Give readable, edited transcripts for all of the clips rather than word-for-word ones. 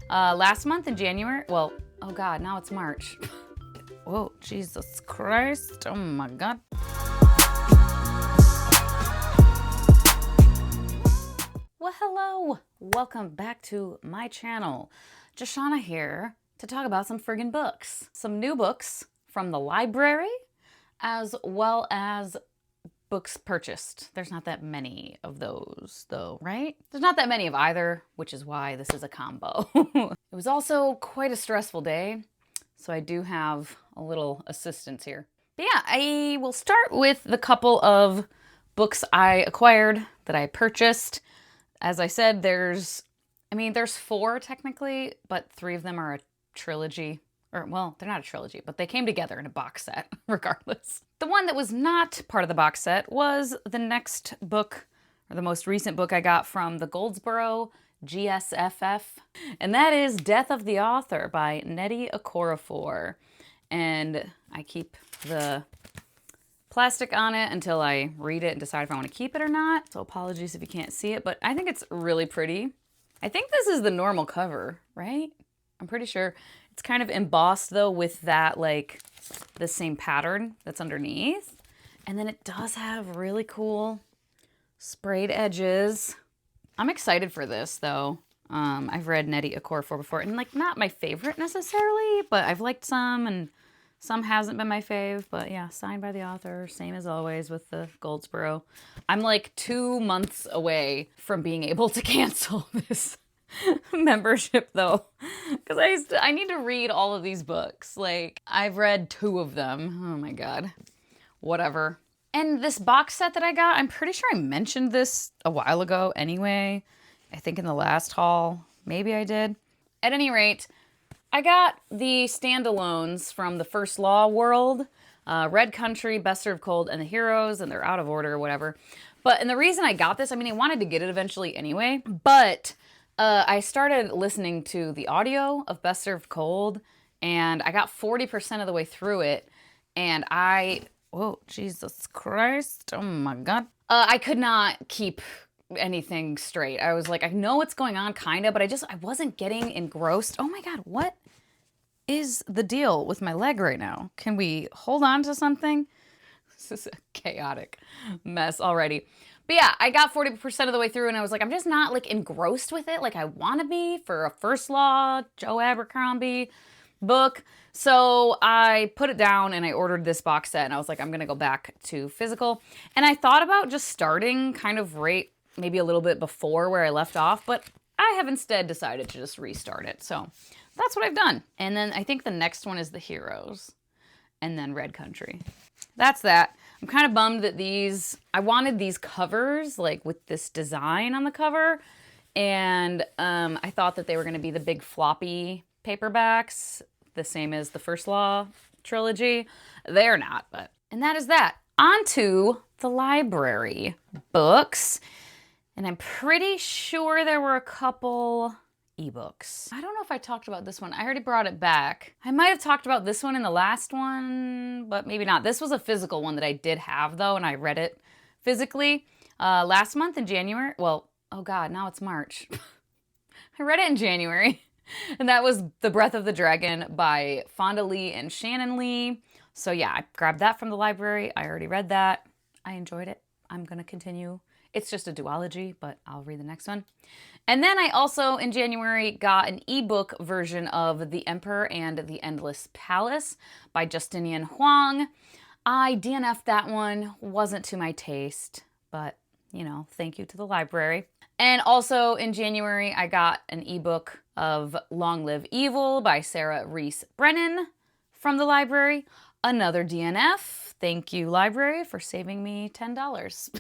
Last month in January, well, oh God, now it's March. Whoa, Jesus Christ, oh my God. Well, hello, welcome back to my channel. Joshana here to talk about some friggin' books. Some new books from the library, as well as books purchased. There's not that many of those though, right? There's not that many of either, which is why this is a combo. It was also quite a stressful day, so I do have a little assistance here. But yeah, I will start with the couple of books I acquired that I purchased. As I said, there's 4 technically, but 3 of them are a trilogy. Or, well, they're not a trilogy, but they came together in a box set, regardless. The one that was not part of the box set was the next book, or the most recent book I got from the Goldsboro GSFF, and that is Death of the Author by Nnedi Okorafor. And I keep the plastic on it until I read it and decide if I want to keep it or not. So apologies if you can't see it, but I think it's really pretty. I think this is the normal cover, right? I'm pretty sure. It's kind of embossed though with that, like, the same pattern that's underneath. And then it does have really cool sprayed edges. I'm excited for this though. I've read Nnedi Okorafor before, and like not my favorite necessarily, but I've liked some and some hasn't been my fave. But yeah, signed by the author, same as always with the Goldsboro. I'm like 2 months away from being able to cancel this membership though, because I need to read all of these books. Like, I've read 2 of them. Oh my God, whatever. And this box set that I got, I'm pretty sure I mentioned this a while ago anyway. I think in the last haul, maybe I did. At any rate, I got the standalones from the First Law world, Red Country, Best Served Cold, and the Heroes, and they're out of order or whatever. And the reason I got this, I wanted to get it eventually anyway, but I started listening to the audio of Best Served Cold, and I got 40% of the way through it, and whoa, Jesus Christ, oh my God. I could not keep anything straight. I was like, I know what's going on, kinda, but I wasn't getting engrossed. Oh my God, what is the deal with my leg right now? Can we hold on to something? This is a chaotic mess already. But yeah, I got 40% of the way through and I was like, I'm just not like engrossed with it like I want to be for a First Law, Joe Abercrombie book. So I put it down and I ordered this box set and I was like, I'm going to go back to physical. And I thought about just starting kind of right maybe a little bit before where I left off, but I have instead decided to just restart it. So that's what I've done. And then I think the next one is the Heroes and then Red Country. That's that. I'm kind of bummed that I wanted these covers, like with this design on the cover, and I thought that they were going to be the big floppy paperbacks, the same as the First Law trilogy. They're not, but... And that is that. On to the library books, and I'm pretty sure there were a couple ebooks. I don't know if I talked about this one. I already brought it back. I might have talked about this one in the last one, but maybe not. This was a physical one that I did have though, and I read it physically last month in January. Well, oh God, now it's March. I read it in January, and that was The Breath of the Dragon by Fonda Lee and Shannon Lee. So yeah, I grabbed that from the library. I already read that. I enjoyed it. I'm gonna continue. It's just a duology, but I'll read the next one. And then I also, in January, got an ebook version of The Emperor and the Endless Palace by Justinian Huang. I DNF'd that one. Wasn't to my taste, but, you know, thank you to the library. And also in January, I got an ebook of Long Live Evil by Sarah Reese Brennan from the library. Another DNF. Thank you, library, for saving me $10.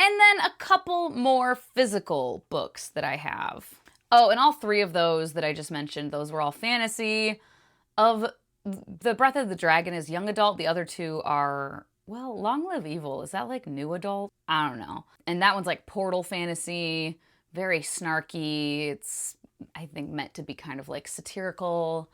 And then a couple more physical books that I have. Oh, and all 3 of those that I just mentioned, those were all fantasy. Of The Breath of the Dragon is young adult. The other 2 are, well, Long Live Evil. Is that like new adult? I don't know. And that one's like portal fantasy, very snarky. It's, I think, meant to be kind of like satirical,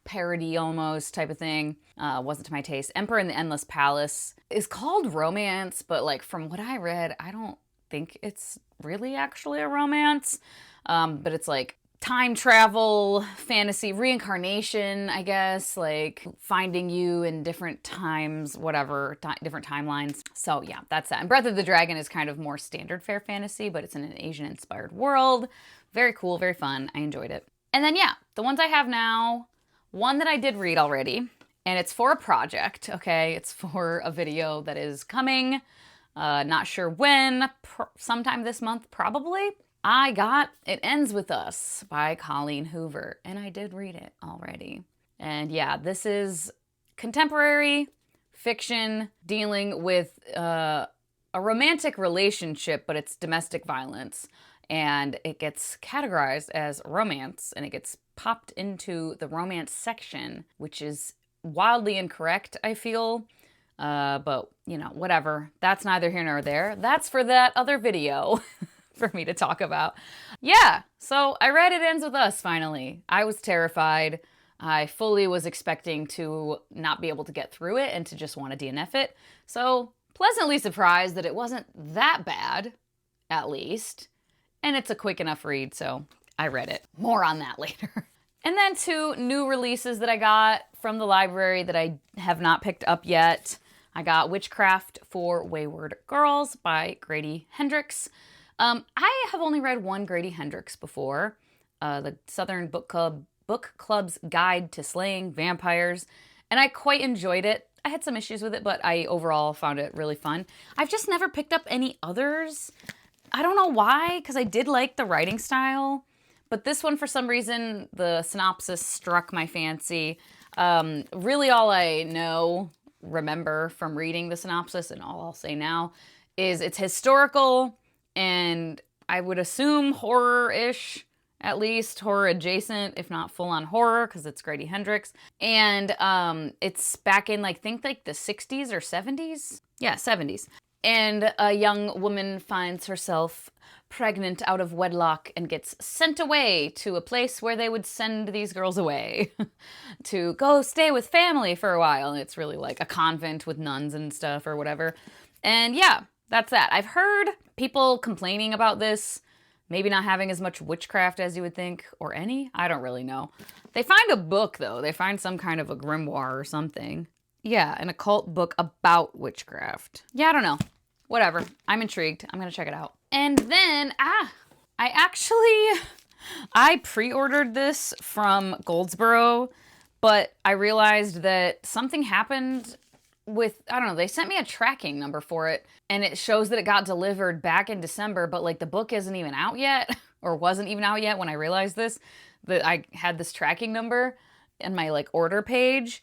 parody almost type of thing. Wasn't to my taste. Emperor and the Endless Palace is called romance, but like from what I read, I don't think it's really actually a romance. But it's like time travel, fantasy, reincarnation, I guess, like finding you in different times, whatever, different timelines. So yeah, that's that. And Breath of the Dragon is kind of more standard fare fantasy, but it's in an Asian-inspired world. Very cool, very fun. I enjoyed it. And then yeah, the ones I have now, one that I did read already, and it's for a project, okay? It's for a video that is coming, not sure when, sometime this month, probably. I got It Ends With Us by Colleen Hoover, and I did read it already. And yeah, this is contemporary fiction dealing with a romantic relationship, but it's domestic violence. And it gets categorized as romance, and it gets popped into the romance section, which is wildly incorrect, I feel. But, you know, whatever. That's neither here nor there. That's for that other video. For me to talk about. Yeah, so I read It Ends With Us finally. I was terrified. I fully was expecting to not be able to get through it and to just want to DNF it. So pleasantly surprised that it wasn't that bad, at least. And it's a quick enough read, so I read it. More on that later. And then 2 new releases that I got from the library that I have not picked up yet. I got Witchcraft for Wayward Girls by Grady Hendrix. I have only read one Grady Hendrix before, the Southern Book Club's Guide to Slaying Vampires, and I quite enjoyed it. I had some issues with it, but I overall found it really fun. I've just never picked up any others. I don't know why, because I did like the writing style, but this one, for some reason, the synopsis struck my fancy. Really all I remember from reading the synopsis, and all I'll say now, is it's historical, and I would assume horror-ish, at least horror adjacent, if not full-on horror, because it's Grady Hendrix. And it's back in, like, think like the 60s or 70s? Yeah, 70s. And a young woman finds herself pregnant out of wedlock and gets sent away to a place where they would send these girls away to go stay with family for a while. And it's really like a convent with nuns and stuff or whatever. And yeah, that's that. I've heard people complaining about this, maybe not having as much witchcraft as you would think, or any. I don't really know. They find a book, though. They find some kind of a grimoire or something. Yeah, an occult book about witchcraft. Yeah, I don't know. Whatever. I'm intrigued. I'm going to check it out. And then, I pre-ordered this from Goldsboro, but I realized that something happened with, I don't know, they sent me a tracking number for it, and it shows that it got delivered back in December, but like the book isn't even out yet, or wasn't even out yet when I realized this, that I had this tracking number in my like order page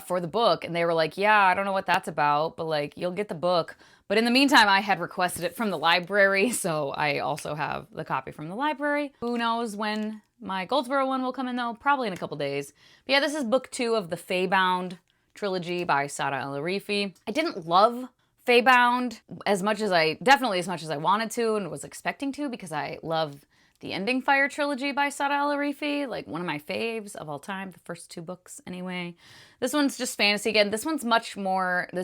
for the book, and they were like, yeah, I don't know what that's about, but like you'll get the book. But in the meantime, I had requested it from the library, so I also have the copy from the library. Who knows when my Goldsboro one will come in, though? Probably in a couple days. But yeah, this is book 2 of the Feybound trilogy by Sada El-Arifi. I didn't love Feybound as much as I wanted to and was expecting to, because I love the Ending Fire trilogy by Sada El-Arifi, like one of my faves of all time, the first 2 books anyway. This one's just fantasy again. This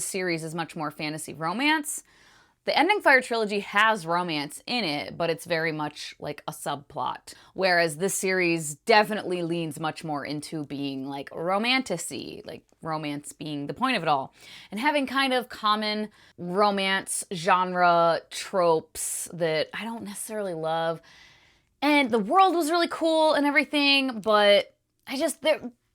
series is much more fantasy romance. The Ending Fire trilogy has romance in it, but it's very much like a subplot. Whereas this series definitely leans much more into being like romantic-y, like romance being the point of it all. And having kind of common romance genre tropes that I don't necessarily love. And the world was really cool and everything, but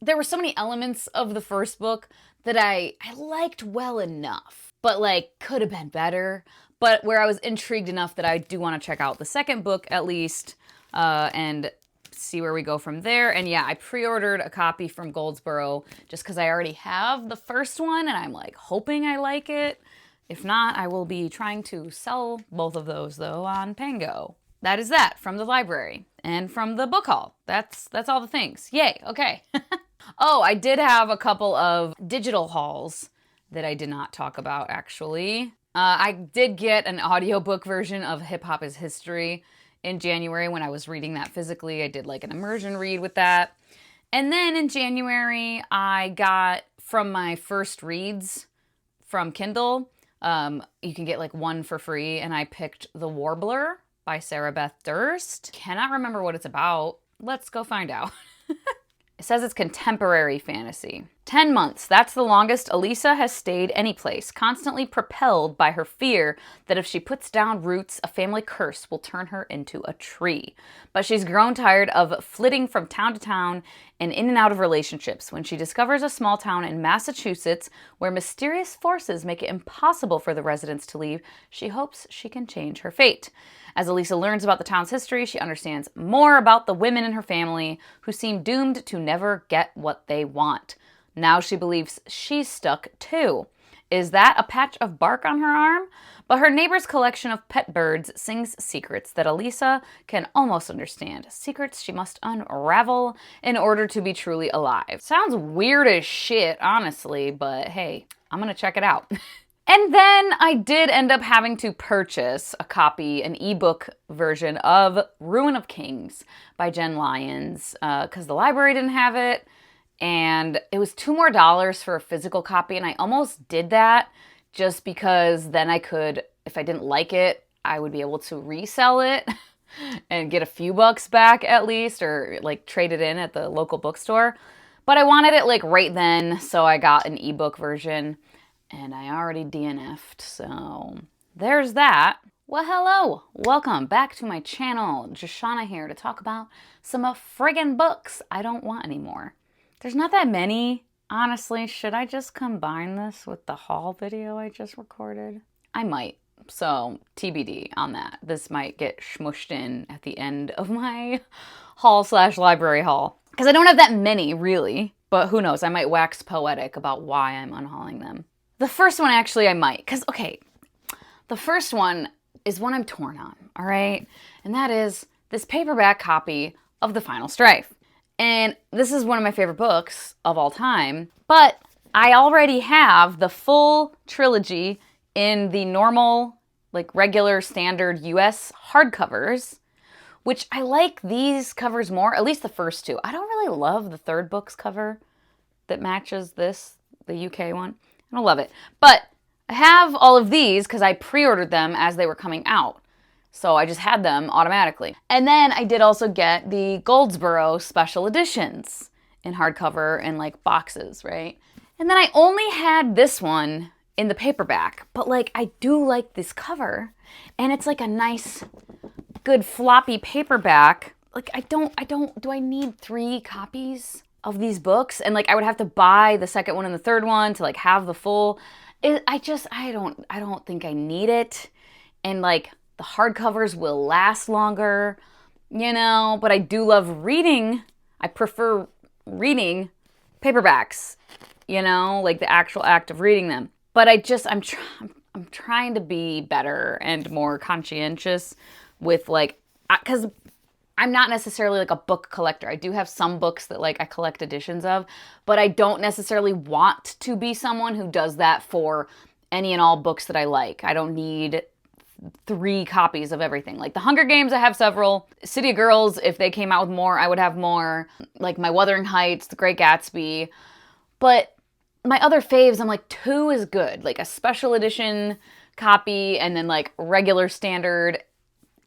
there were so many elements of the first book that I liked well enough, but like could have been better. But where I was intrigued enough that I do want to check out the second book at least, and see where we go from there. And yeah, I pre-ordered a copy from Goldsboro just because I already have the first one, and I'm like hoping I like it. If not, I will be trying to sell both of those though on Pango. That is that from the library and from the book haul. That's all the things. Yay, okay. Oh, I did have a couple of digital hauls that I did not talk about, actually. I did get an audiobook version of Hip Hop is History in January when I was reading that physically. I did like an immersion read with that. And then in January, I got from my first reads from Kindle, you can get like one for free, and I picked The Warbler by Sarah Beth Durst. Cannot remember what it's about. Let's go find out. It says it's contemporary fantasy. 10 months. That's the longest Elisa has stayed anyplace, constantly propelled by her fear that if she puts down roots, a family curse will turn her into a tree. But she's grown tired of flitting from town to town and in and out of relationships when she discovers a small town in Massachusetts where mysterious forces make it impossible for the residents to leave. She hopes she can change her fate. As Elisa learns about the town's history, she understands more about the women in her family who seem doomed to never get what they want. Now she believes she's stuck too. Is that a patch of bark on her arm? But her neighbor's collection of pet birds sings secrets that Elisa can almost understand. Secrets she must unravel in order to be truly alive. Sounds weird as shit, honestly, but hey, I'm gonna check it out. And then I did end up having to purchase a copy, an ebook version of Ruin of Kings by Jen Lyons, because the library didn't have it, and it was $2 more for a physical copy, and I almost did that just because then I could, if I didn't like it, I would be able to resell it and get a few bucks back at least, or like trade it in at the local bookstore. But I wanted it like right then, so I got an ebook version. And I already DNF'd, so there's that. Well, hello! Welcome back to my channel. Joshana here to talk about some friggin' books I don't want anymore. There's not that many. Honestly, should I just combine this with the haul video I just recorded? I might, so TBD on that. This might get smushed in at the end of my haul/library haul. Because I don't have that many, really. But who knows, I might wax poetic about why I'm unhauling them. The first one, actually, I might. Because, okay, the first one is one I'm torn on, all right? And that is this paperback copy of The Final Strife. And this is one of my favorite books of all time. But I already have the full trilogy in the normal, like regular standard US hardcovers, which I like these covers more, at least the first two. I don't really love the third book's cover that matches this, the UK one. I don't love it. But I have all of these because I pre-ordered them as they were coming out. So I just had them automatically. And then I did also get the Goldsboro special editions in hardcover and like boxes, right? And then I only had this one in the paperback, but like I do like this cover and it's like a nice, good floppy paperback. Like do I need 3 copies of these books? And like I would have to buy the second one and the third one to like have the full. I don't think I need it. And like the hardcovers will last longer, you know, but I do love reading. I prefer reading paperbacks, you know, like the actual act of reading them. But I'm trying to be better and more conscientious with like, because I'm not necessarily like a book collector. I do have some books that like I collect editions of, but I don't necessarily want to be someone who does that for any and all books that I like. I don't need 3 copies of everything. Like the Hunger Games, I have several. City of Girls, if they came out with more, I would have more. Like my Wuthering Heights, The Great Gatsby. But my other faves, I'm like 2 is good. Like a special edition copy and then like regular standard.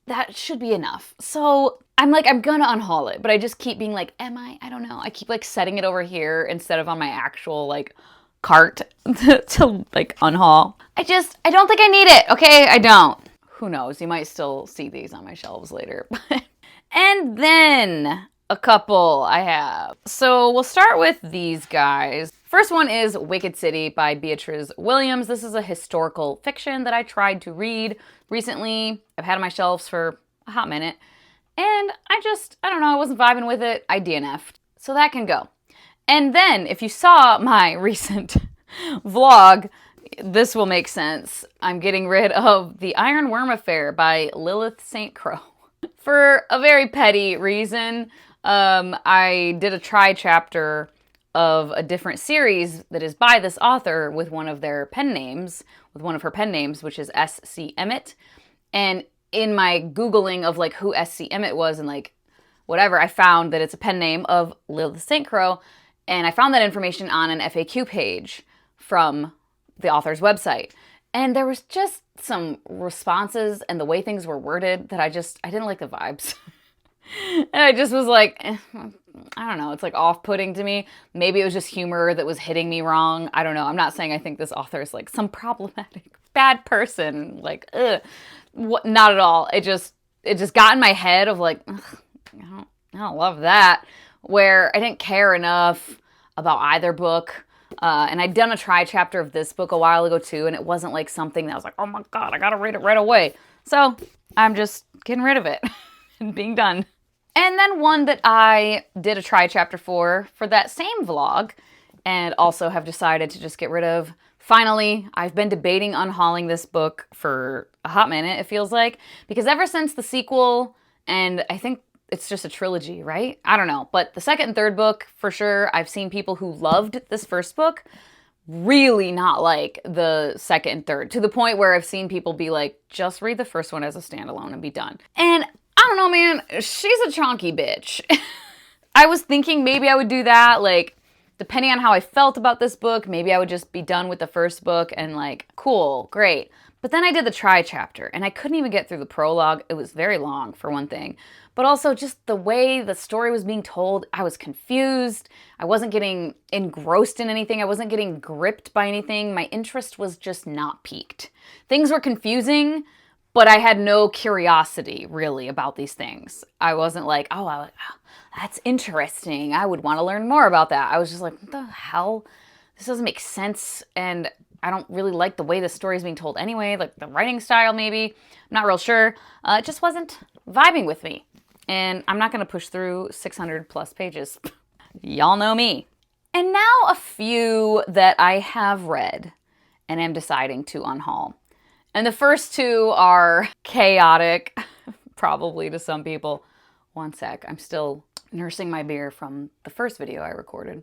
That should be enough. So I'm like, I'm gonna unhaul it, but I just keep being like, am I? I don't know. I keep like setting it over here instead of on my actual like cart to like unhaul. I don't think I need it. Okay, I don't. Who knows? You might still see these on my shelves later. And then a couple I have. So we'll start with these guys. First one is Wicked City by Beatrice Williams. This is a historical fiction that I tried to read recently. I've had on my shelves for a hot minute. And I don't know, I wasn't vibing with it. I DNF'd. So that can go. And then if you saw my recent vlog, this will make sense. I'm getting rid of The Iron Worm Affair by Lilith St. Crow. For a very petty reason, I did a tri-chapter of a different series that is by this author with one of her pen names, which is S.C. Emmett. And in my Googling of like who S.C. Emmett was and like whatever, I found that it's a pen name of Lilith St. Crow. And I found that information on an FAQ page from the author's website. And there was just some responses and the way things were worded that I didn't like the vibes. And I just was like, I don't know, it's like off-putting to me. Maybe it was just humor that was hitting me wrong. I don't know. I'm not saying I think this author is like some problematic bad person. Like, ugh. What, not at all. It just got in my head of like, ugh, I don't love that. Where I didn't care enough about either book. And I'd done a try chapter of this book a while ago too, and it wasn't like something that I was like, oh my God, I gotta read it right away. So I'm just getting rid of it and being done. And then one that I did a try chapter for that same vlog, and also have decided to just get rid of. Finally, I've been debating unhauling this book for a hot minute, it feels like, because ever since the sequel, and I think it's just a trilogy, right? I don't know, but the second and third book, for sure, I've seen people who loved this first book really not like the second and third, to the point where I've seen people be like, just read the first one as a standalone and be done. And I don't know, man, she's a chonky bitch. I was thinking maybe I would do that, like, depending on how I felt about this book, maybe I would just be done with the first book and like, cool, great. But then I did the try chapter and I couldn't even get through the prologue. It was very long, for one thing. But also just the way the story was being told, I was confused. I wasn't getting engrossed in anything. I wasn't getting gripped by anything. My interest was just not piqued. Things were confusing, but I had no curiosity, really, about these things. I wasn't like, oh, that's interesting. I would want to learn more about that. I was just like, what the hell? This doesn't make sense, and I don't really like the way the story is being told anyway, like the writing style maybe. I'm not real sure. It just wasn't vibing with me. And I'm not going to push through 600 plus pages. Y'all know me. And now a few that I have read and am deciding to unhaul. And the first two are chaotic, probably to some people. One sec, I'm still nursing my beer from the first video I recorded.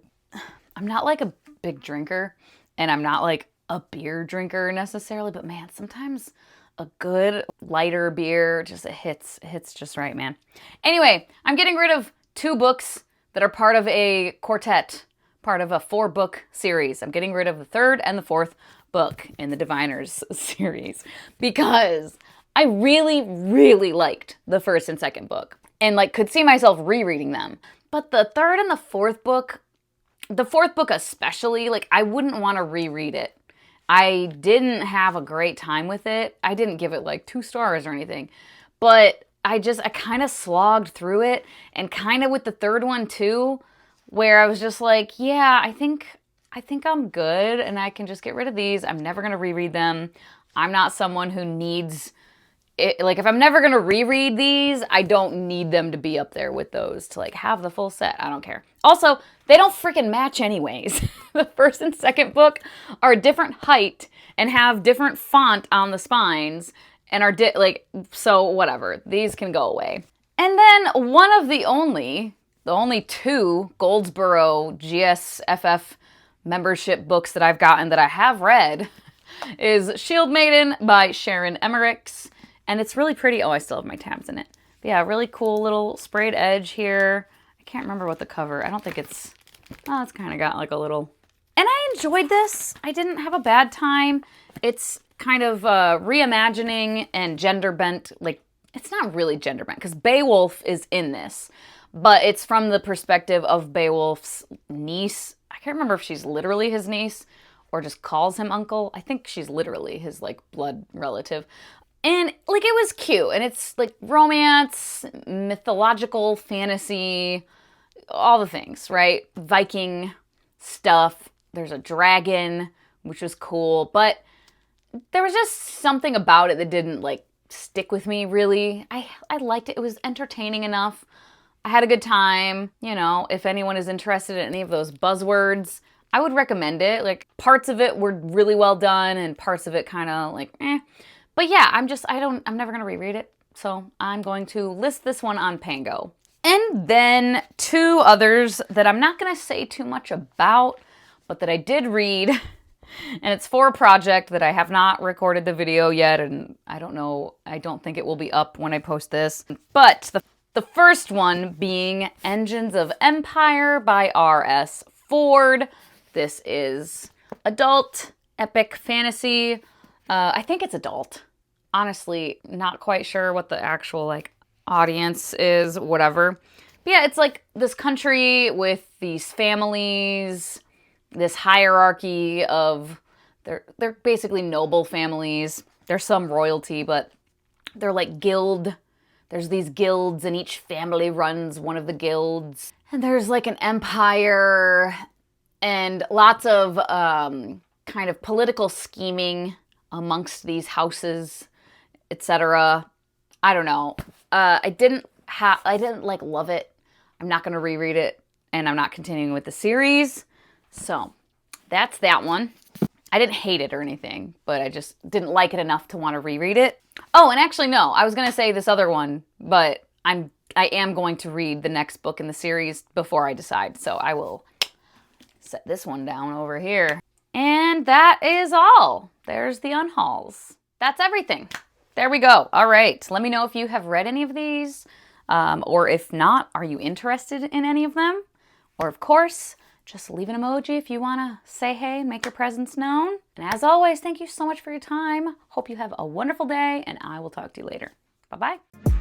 I'm not like a big drinker, and I'm not like a beer drinker necessarily, but man, sometimes a good lighter beer just it hits just right, man. Anyway, I'm getting rid of two books that are part of a quartet, part of a 4-book series. I'm getting rid of the third and the fourth book in the Diviners series because I really, really liked the first and second book and like could see myself rereading them. But the third and the fourth book, the fourth book especially, like I wouldn't want to reread it. I didn't have a great time with it. I didn't give it like 2 stars or anything, but I kind of slogged through it, and kind of with the third one too, where I was just like, yeah, I think I'm good and I can just get rid of these. I'm never going to reread them. I'm not someone who needs it. Like if I'm never going to reread these, I don't need them to be up there with those to like have the full set. I don't care. Also, they don't freaking match anyways. The first and second book are a different height and have different font on the spines and are so whatever. These can go away. And then one of the only 2 Goldsboro GSFF membership books that I've gotten that I have read is Shield Maiden by Sharon Emmerichs. And it's really pretty. Oh, I still have my tabs in it. But yeah, really cool little sprayed edge here. I can't remember what the cover, I don't think it's, oh, it's kind of got like a little, and I enjoyed this. I didn't have a bad time. It's kind of reimagining and gender bent, like it's not really gender bent because Beowulf is in this, but it's from the perspective of Beowulf's niece. I can't remember if she's literally his niece or just calls him uncle. I think she's literally his like blood relative. And like it was cute, and it's like romance, mythological fantasy, all the things, right? Viking stuff. There's a dragon, which was cool, but there was just something about it that didn't like stick with me really. I liked it. It was entertaining enough. I had a good time. You know, if anyone is interested in any of those buzzwords, I would recommend it. Like parts of it were really well done and parts of it kind of like, eh. But yeah, I'm never going to reread it. So I'm going to list this one on Pango. And then 2 others that I'm not going to say too much about, but that I did read. And it's for a project that I have not recorded the video yet. And I don't know, I don't think it will be up when I post this. But the first one being Engines of Empire by R.S. Ford. This is adult epic fantasy. I think it's adult. Honestly, not quite sure what the actual like audience is whatever. But yeah, it's like this country with these families, this hierarchy of, they're basically noble families. There's some royalty, but they're like guild. There's these guilds, and each family runs one of the guilds. And there's like an empire, and lots of kind of political scheming amongst these houses, etc. I don't know. I didn't like love it. I'm not going to reread it, and I'm not continuing with the series. So that's that one. I didn't hate it or anything, but I just didn't like it enough to want to reread it. Oh, and actually, no, I was going to say this other one, but I am going to read the next book in the series before I decide. So I will set this one down over here. And that is all. There's the Unhauls. That's everything. There we go. All right. Let me know if you have read any of these, or if not, are you interested in any of them? Or of course, just leave an emoji if you want to say hey and make your presence known. And as always, thank you so much for your time. Hope you have a wonderful day, and I will talk to you later. Bye-bye.